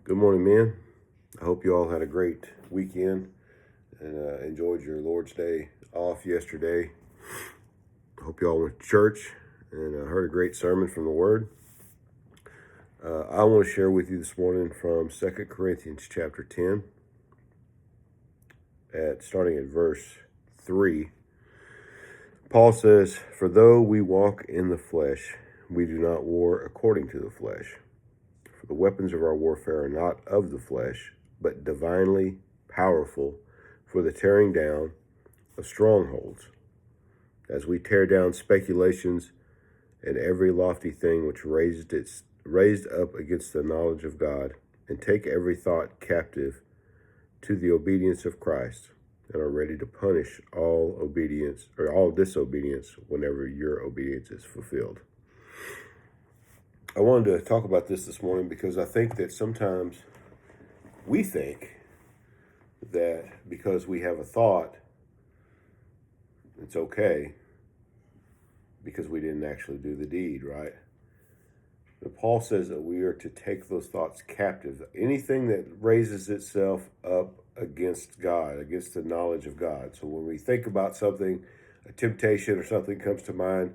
Good morning, men. I hope you all had a great weekend and enjoyed your Lord's Day off yesterday. I hope you all went to church and heard a great sermon from the Word. I want to share with you this morning from 2 Corinthians chapter 10, starting at verse 3. Paul says, "For though we walk in the flesh, we do not war according to the flesh. For the weapons of our warfare are not of the flesh, but divinely powerful for the tearing down of strongholds, as we tear down speculations and every lofty thing which raised up against the knowledge of God, and take every thought captive to the obedience of Christ, and are ready to punish all disobedience whenever your obedience is fulfilled." I wanted to talk about this morning because I think that sometimes we think that because we have a thought, it's okay because we didn't actually do the deed, right? But Paul says that we are to take those thoughts captive. Anything that raises itself up against God, against the knowledge of God. So when we think about something, a temptation or something comes to mind,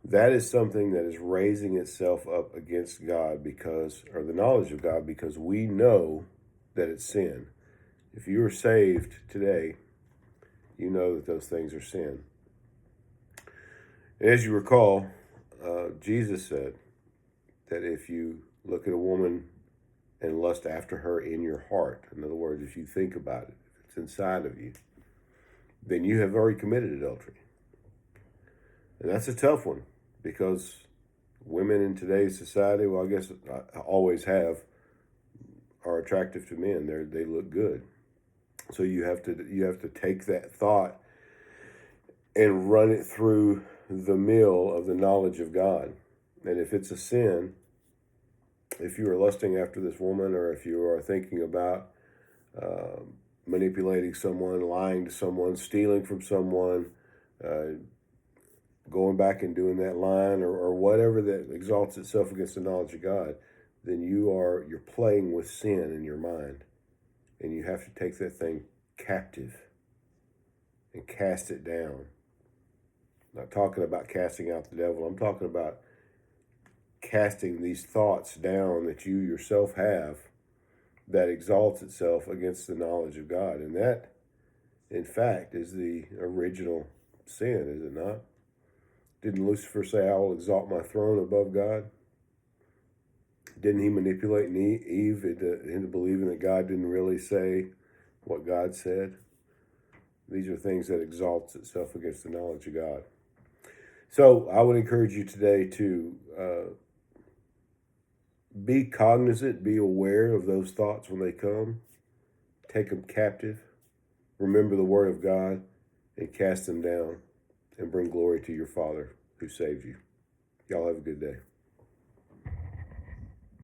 that is something that is raising itself up against God or the knowledge of God, because we know that it's sin. If you are saved today, you know that those things are sin. And as you recall, Jesus said that if you look at a woman and lust after her in your heart, in other words, if you think about it, if it's inside of you, then you have already committed adultery. And that's a tough one, because women in today's society, well, I guess I always have, are attractive to men. They look good. So you have to take that thought and run it through the mill of the knowledge of God. And if it's a sin, if you are lusting after this woman, or if you are thinking about manipulating someone, lying to someone, stealing from someone, going back and doing that line, or whatever that exalts itself against the knowledge of God, then you're playing with sin in your mind. And you have to take that thing captive and cast it down. I'm not talking about casting out the devil. I'm talking about casting these thoughts down that you yourself have that exalts itself against the knowledge of God. And that, in fact, is the original sin, is it not? Didn't Lucifer say, "I will exalt my throne above God"? Didn't he manipulate Eve into believing that God didn't really say what God said? These are things that exalts itself against the knowledge of God. So I would encourage you today to be cognizant, be aware of those thoughts when they come. Take them captive. Remember the word of God and cast them down, and bring glory to your Father who saved you. Y'all have a good day.